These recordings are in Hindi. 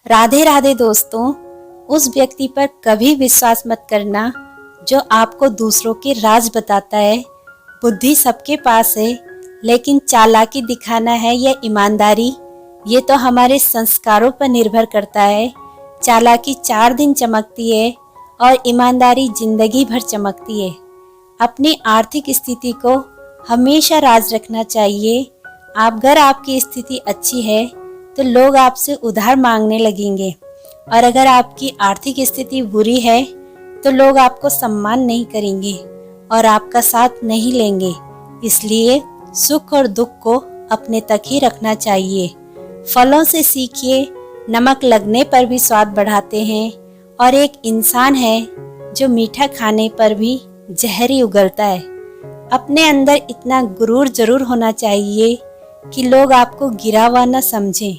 राधे राधे दोस्तों। उस व्यक्ति पर कभी विश्वास मत करना जो आपको दूसरों के राज बताता है। बुद्धि सबके पास है, लेकिन चालाकी दिखाना है या ईमानदारी, ये तो हमारे संस्कारों पर निर्भर करता है। चालाकी 4 दिन चमकती है और ईमानदारी जिंदगी भर चमकती है। अपनी आर्थिक स्थिति को हमेशा राज रखना चाहिए। अगर आपकी स्थिति अच्छी है तो लोग आपसे उधार मांगने लगेंगे, और अगर आपकी आर्थिक स्थिति बुरी है तो लोग आपको सम्मान नहीं करेंगे और आपका साथ नहीं लेंगे। इसलिए सुख और दुख को अपने तक ही रखना चाहिए। फलों से सीखिए, नमक लगने पर भी स्वाद बढ़ाते हैं, और एक इंसान है जो मीठा खाने पर भी जहर ही उगलता है। अपने अंदर इतना गुरूर जरूर होना चाहिए कि लोग आपको गिरा हुआ न समझें।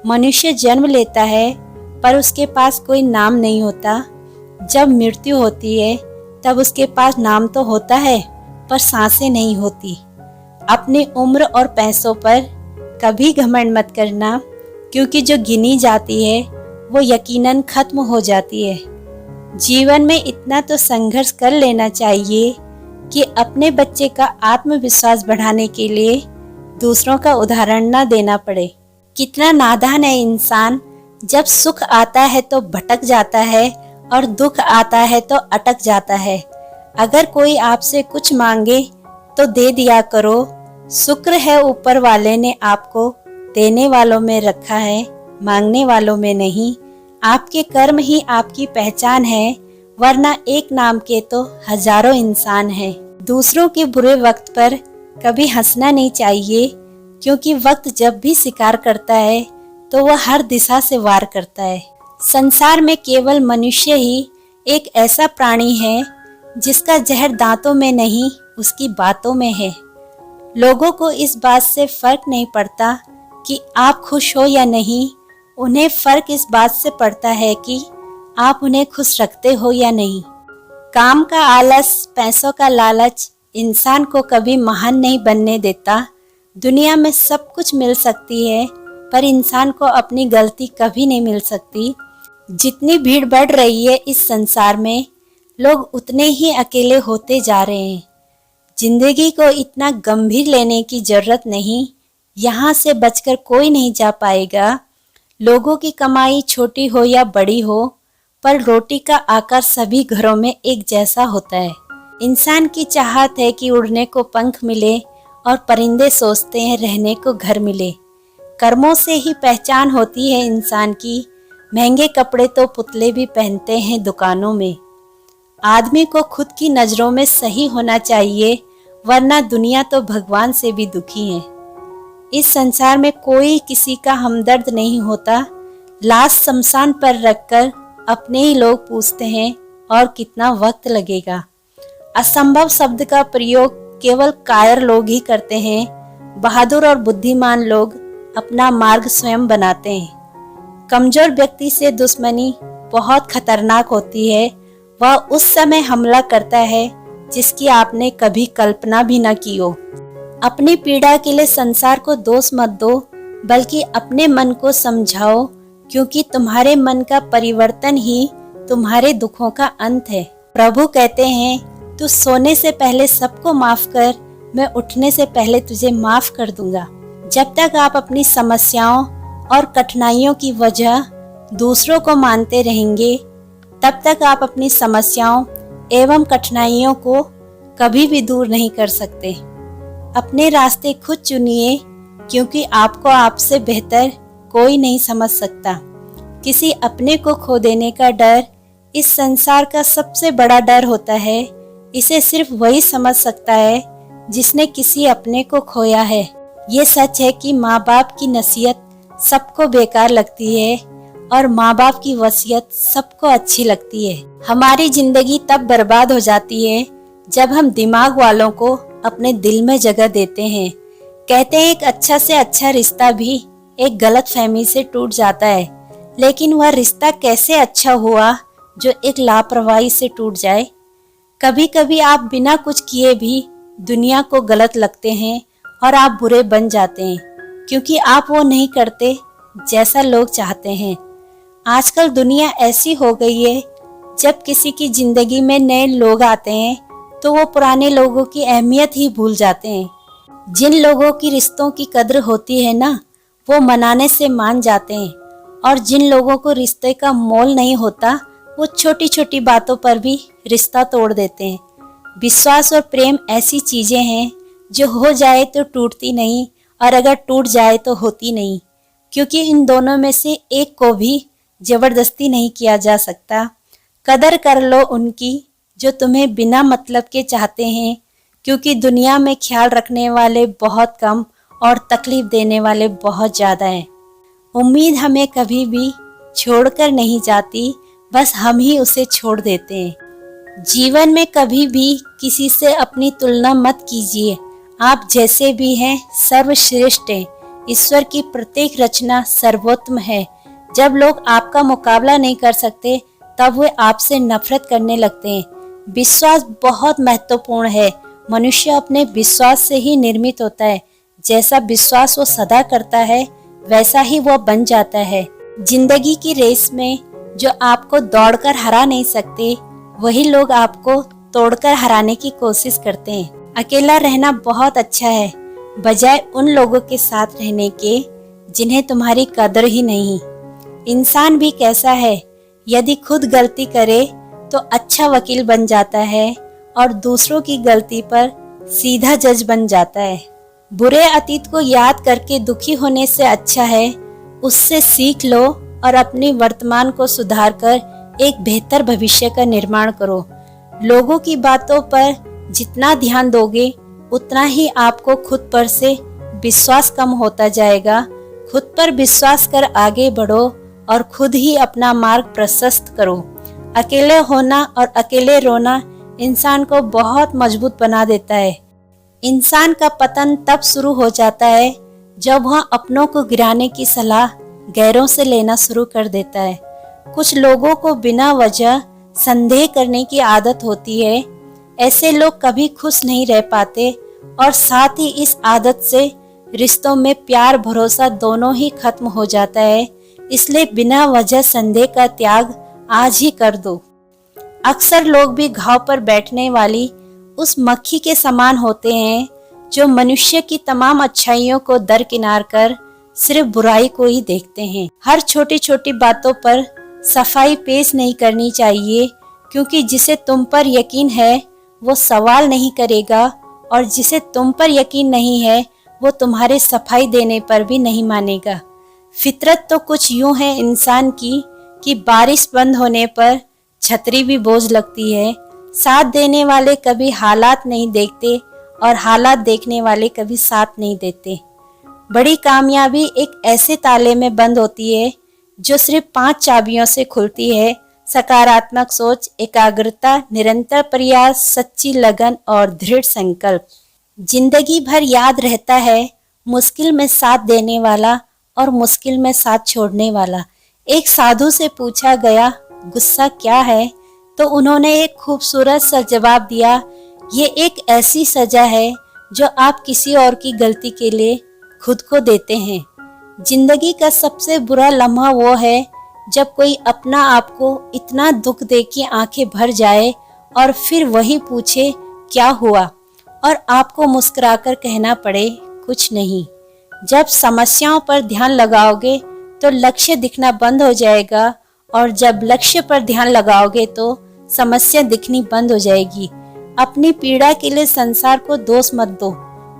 मनुष्य जन्म लेता है पर उसके पास कोई नाम नहीं होता। जब मृत्यु होती है तब उसके पास नाम तो होता है पर सांसें नहीं होती। अपनी उम्र और पैसों पर कभी घमंड मत करना, क्योंकि जो गिनी जाती है वो यकीनन खत्म हो जाती है। जीवन में इतना तो संघर्ष कर लेना चाहिए कि अपने बच्चे का आत्मविश्वास बढ़ाने के लिए दूसरों का उदाहरण न देना पड़े। कितना नादान है इंसान, जब सुख आता है तो भटक जाता है और दुख आता है तो अटक जाता है। अगर कोई आपसे कुछ मांगे तो दे दिया करो। शुक्र है ऊपर वाले ने आपको देने वालों में रखा है, मांगने वालों में नहीं। आपके कर्म ही आपकी पहचान है, वरना एक नाम के तो हजारों इंसान हैं। दूसरों के बुरे वक्त पर कभी हंसना नहीं चाहिए, क्योंकि वक्त जब भी शिकार करता है तो वह हर दिशा से वार करता है। संसार में केवल मनुष्य ही एक ऐसा प्राणी है जिसका जहर दांतों में नहीं, उसकी बातों में है। लोगों को इस बात से फर्क नहीं पड़ता कि आप खुश हो या नहीं, उन्हें फर्क इस बात से पड़ता है कि आप उन्हें खुश रखते हो या नहीं। काम का आलस, पैसों का लालच इंसान को कभी महान नहीं बनने देता। दुनिया में सब कुछ मिल सकती है, पर इंसान को अपनी गलती कभी नहीं मिल सकती। जितनी भीड़ बढ़ रही है इस संसार में, लोग उतने ही अकेले होते जा रहे हैं। जिंदगी को इतना गंभीर लेने की जरूरत नहीं, यहाँ से बचकर कोई नहीं जा पाएगा। लोगों की कमाई छोटी हो या बड़ी हो, पर रोटी का आकार सभी घरों में एक जैसा होता है। इंसान की चाहत है कि उड़ने को पंख मिले, और परिंदे सोचते हैं रहने को घर मिले। कर्मों से ही पहचान होती है इंसान की। महंगे कपड़े तो पुतले भी पहनते हैं दुकानों में। आदमी को खुद की नजरों में सही होना चाहिए, वरना दुनिया तो भगवान से भी दुखी है। इस संसार में कोई किसी का हमदर्द नहीं होता। लाश शमशान पर रखकर अपने ही लोग पूछते हैं और कितना वक्त लगेगा। असंभव शब्द का प्रयोग केवल कायर लोग ही करते हैं। बहादुर और बुद्धिमान लोग अपना मार्ग स्वयं बनाते हैं। कमजोर व्यक्ति से दुश्मनी बहुत खतरनाक होती है। वह उस समय हमला करता है जिसकी आपने कभी कल्पना भी न की हो। अपनी पीड़ा के लिए संसार को दोष मत दो, बल्कि अपने मन को समझाओ, क्योंकि तुम्हारे मन का परिवर्तन ही तुम्हारे दुखों का अंत है। प्रभु कहते हैं, तू सोने से पहले सबको माफ कर, मैं उठने से पहले तुझे माफ कर दूंगा। जब तक आप अपनी समस्याओं और कठिनाइयों की वजह दूसरों को मानते रहेंगे, तब तक आप अपनी समस्याओं एवं कठिनाइयों को कभी भी दूर नहीं कर सकते। अपने रास्ते खुद चुनिए, क्योंकि आपको आपसे बेहतर कोई नहीं समझ सकता। किसी अपने को खो देने का डर इस संसार का सबसे बड़ा डर होता है। इसे सिर्फ वही समझ सकता है जिसने किसी अपने को खोया है। ये सच है कि माँ बाप की नसीहत सबको बेकार लगती है, और माँ बाप की वसीयत सबको अच्छी लगती है। हमारी जिंदगी तब बर्बाद हो जाती है जब हम दिमाग वालों को अपने दिल में जगह देते हैं। कहते हैं एक अच्छा से अच्छा रिश्ता भी एक गलत फहमी से टूट जाता है, लेकिन वह रिश्ता कैसे अच्छा हुआ जो एक लापरवाही से टूट जाए। कभी कभी आप बिना कुछ किए भी दुनिया को गलत लगते हैं और आप बुरे बन जाते हैं, क्योंकि आप वो नहीं करते जैसा लोग चाहते हैं। आजकल दुनिया ऐसी हो गई है, जब किसी की जिंदगी में नए लोग आते हैं तो वो पुराने लोगों की अहमियत ही भूल जाते हैं। जिन लोगों की रिश्तों की कद्र होती है ना, वो मनाने से मान जाते हैं, और जिन लोगों को रिश्ते का मोल नहीं होता, वो छोटी छोटी बातों पर भी रिश्ता तोड़ देते हैं। विश्वास और प्रेम ऐसी चीजें हैं जो हो जाए तो टूटती नहीं, और अगर टूट जाए तो होती नहीं, क्योंकि इन दोनों में से एक को भी जबरदस्ती नहीं किया जा सकता। कदर कर लो उनकी जो तुम्हें बिना मतलब के चाहते हैं, क्योंकि दुनिया में ख्याल रखने वाले बहुत कम और तकलीफ देने वाले बहुत ज़्यादा हैं। उम्मीद हमें कभी भी छोड़कर नहीं जाती, बस हम ही उसे छोड़ देते हैं। जीवन में कभी भी किसी से अपनी तुलना मत कीजिए। आप जैसे भी हैं सर्वश्रेष्ठ हैं। ईश्वर की प्रत्येक रचना सर्वोत्तम है। जब लोग आपका मुकाबला नहीं कर सकते, तब वे आपसे नफरत करने लगते हैं। विश्वास बहुत महत्वपूर्ण है। मनुष्य अपने विश्वास से ही निर्मित होता है। जैसा विश्वास वो सदा करता है, वैसा ही वो बन जाता है। जिंदगी की रेस में जो आपको दौड़कर हरा नहीं सकते, वही लोग आपको तोड़कर हराने की कोशिश करते हैं। अकेला रहना बहुत अच्छा है, बजाय उन लोगों के साथ रहने के जिन्हें तुम्हारी कदर ही नहीं। इंसान भी कैसा है, यदि खुद गलती करे तो अच्छा वकील बन जाता है, और दूसरों की गलती पर सीधा जज बन जाता है। बुरे अतीत को याद करके दुखी होने से अच्छा है उससे सीख लो और अपने वर्तमान को सुधार कर एक बेहतर भविष्य का निर्माण करो। लोगों की बातों पर जितना ध्यान दोगे, उतना ही आपको खुद पर से विश्वास कम होता जाएगा। खुद पर विश्वास कर आगे बढ़ो और खुद ही अपना मार्ग प्रशस्त करो। अकेले होना और अकेले रोना इंसान को बहुत मजबूत बना देता है। इंसान का पतन तब शुरू हो जाता है जब वह अपनों को गिराने की सलाह गैरों से लेना शुरू कर देता है। कुछ लोगों को बिना वजह संदेह करने की आदत होती है। ऐसे लोग कभी खुश नहीं रह पाते, और साथ ही इस आदत से रिश्तों में प्यार भरोसा दोनों ही खत्म हो जाता है। इसलिए बिना वजह संदेह का त्याग आज ही कर दो। अक्सर लोग भी घाव पर बैठने वाली उस मक्खी के समान होते हैं जो मनुष्य की तमाम अच्छाइयों को दरकिनार कर सिर्फ बुराई को ही देखते हैं। हर छोटी छोटी बातों पर सफाई पेश नहीं करनी चाहिए, क्योंकि जिसे तुम पर यकीन है वो सवाल नहीं करेगा, और जिसे तुम पर यकीन नहीं है वो तुम्हारे सफाई देने पर भी नहीं मानेगा। फितरत तो कुछ यूं है इंसान की कि बारिश बंद होने पर छतरी भी बोझ लगती है। साथ देने वाले कभी हालात नहीं देखते, और हालात देखने वाले कभी साथ नहीं देते। बड़ी कामयाबी एक ऐसे ताले में बंद होती है जो सिर्फ 5 चाबियों से खुलती है: सकारात्मक सोच, एकाग्रता, निरंतर प्रयास, सच्ची लगन और दृढ़ संकल्प। जिंदगी भर याद रहता है मुश्किल में साथ देने वाला और मुश्किल में साथ छोड़ने वाला। एक साधु से पूछा गया, गुस्सा क्या है? तो उन्होंने एक खूबसूरत सा जवाब दिया, ये एक ऐसी सजा है जो आप किसी और की गलती के लिए खुद को देते हैं। जिंदगी का सबसे बुरा लम्हा वो है जब कोई अपना आपको इतना दुख दे कि आंखें भर जाए, और फिर वही पूछे क्या हुआ, और आपको मुस्कुराकर कहना पड़े कुछ नहीं। जब समस्याओं पर ध्यान लगाओगे तो लक्ष्य दिखना बंद हो जाएगा, और जब लक्ष्य पर ध्यान लगाओगे तो समस्या दिखनी बंद हो जाएगी। अपनी पीड़ा के लिए संसार को दोष मत दो,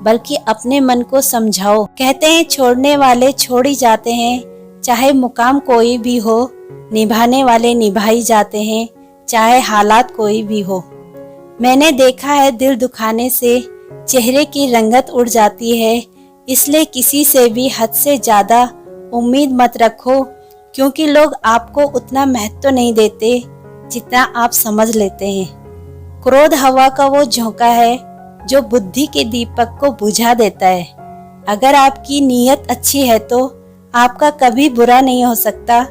बल्कि अपने मन को समझाओ। कहते हैं छोड़ने वाले छोड़ ही जाते हैं, चाहे मुकाम कोई भी हो। निभाने वाले निभाई जाते हैं, चाहे हालात कोई भी हो। मैंने देखा है दिल दुखाने से चेहरे की रंगत उड़ जाती है। इसलिए किसी से भी हद से ज्यादा उम्मीद मत रखो, क्योंकि लोग आपको उतना महत्व नहीं देते जितना आप समझ लेते हैं। क्रोध हवा का वो झोंका है जो बुद्धि के दीपक को बुझा देता है। अगर आपकी नीयत अच्छी है तो आपका कभी बुरा नहीं हो सकता।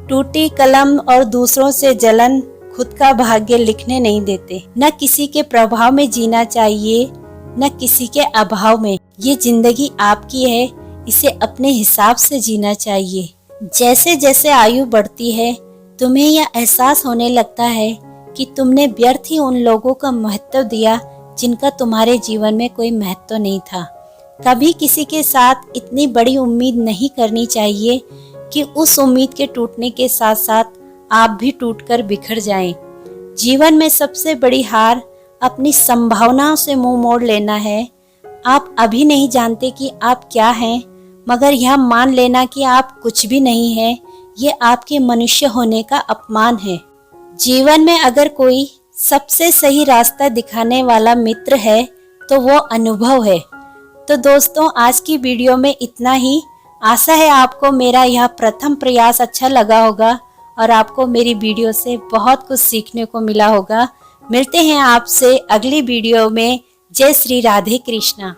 टूटी कलम और दूसरों से जलन खुद का भाग्य लिखने नहीं देते। न किसी के प्रभाव में जीना चाहिए, न किसी के अभाव में। ये जिंदगी आपकी है, इसे अपने हिसाब से जीना चाहिए। जैसे जैसे आयु बढ़ती है तुम्हें यह एहसास होने लगता है कि तुमने व्यर्थ ही उन लोगों का महत्व दिया जिनका तुम्हारे जीवन में कोई महत्व नहीं था। कभी किसी के साथ इतनी बड़ी उम्मीद नहीं करनी चाहिए कि उस उम्मीद के टूटने के साथ साथ आप भी टूटकर बिखर जाएं। जीवन में सबसे बड़ी हार अपनी संभावनाओं से मुंह मोड़ लेना है। आप अभी नहीं जानते कि आप क्या हैं, मगर यह मान लेना कि आप कुछ भी नहीं हैं, ये आपके मनुष्य होने का अपमान है। जीवन में अगर कोई सबसे सही रास्ता दिखाने वाला मित्र है तो वो अनुभव है। तो दोस्तों, आज की वीडियो में इतना ही। आशा है आपको मेरा यह प्रथम प्रयास अच्छा लगा होगा और आपको मेरी वीडियो से बहुत कुछ सीखने को मिला होगा। मिलते हैं आपसे अगली वीडियो में। जय श्री राधे कृष्णा।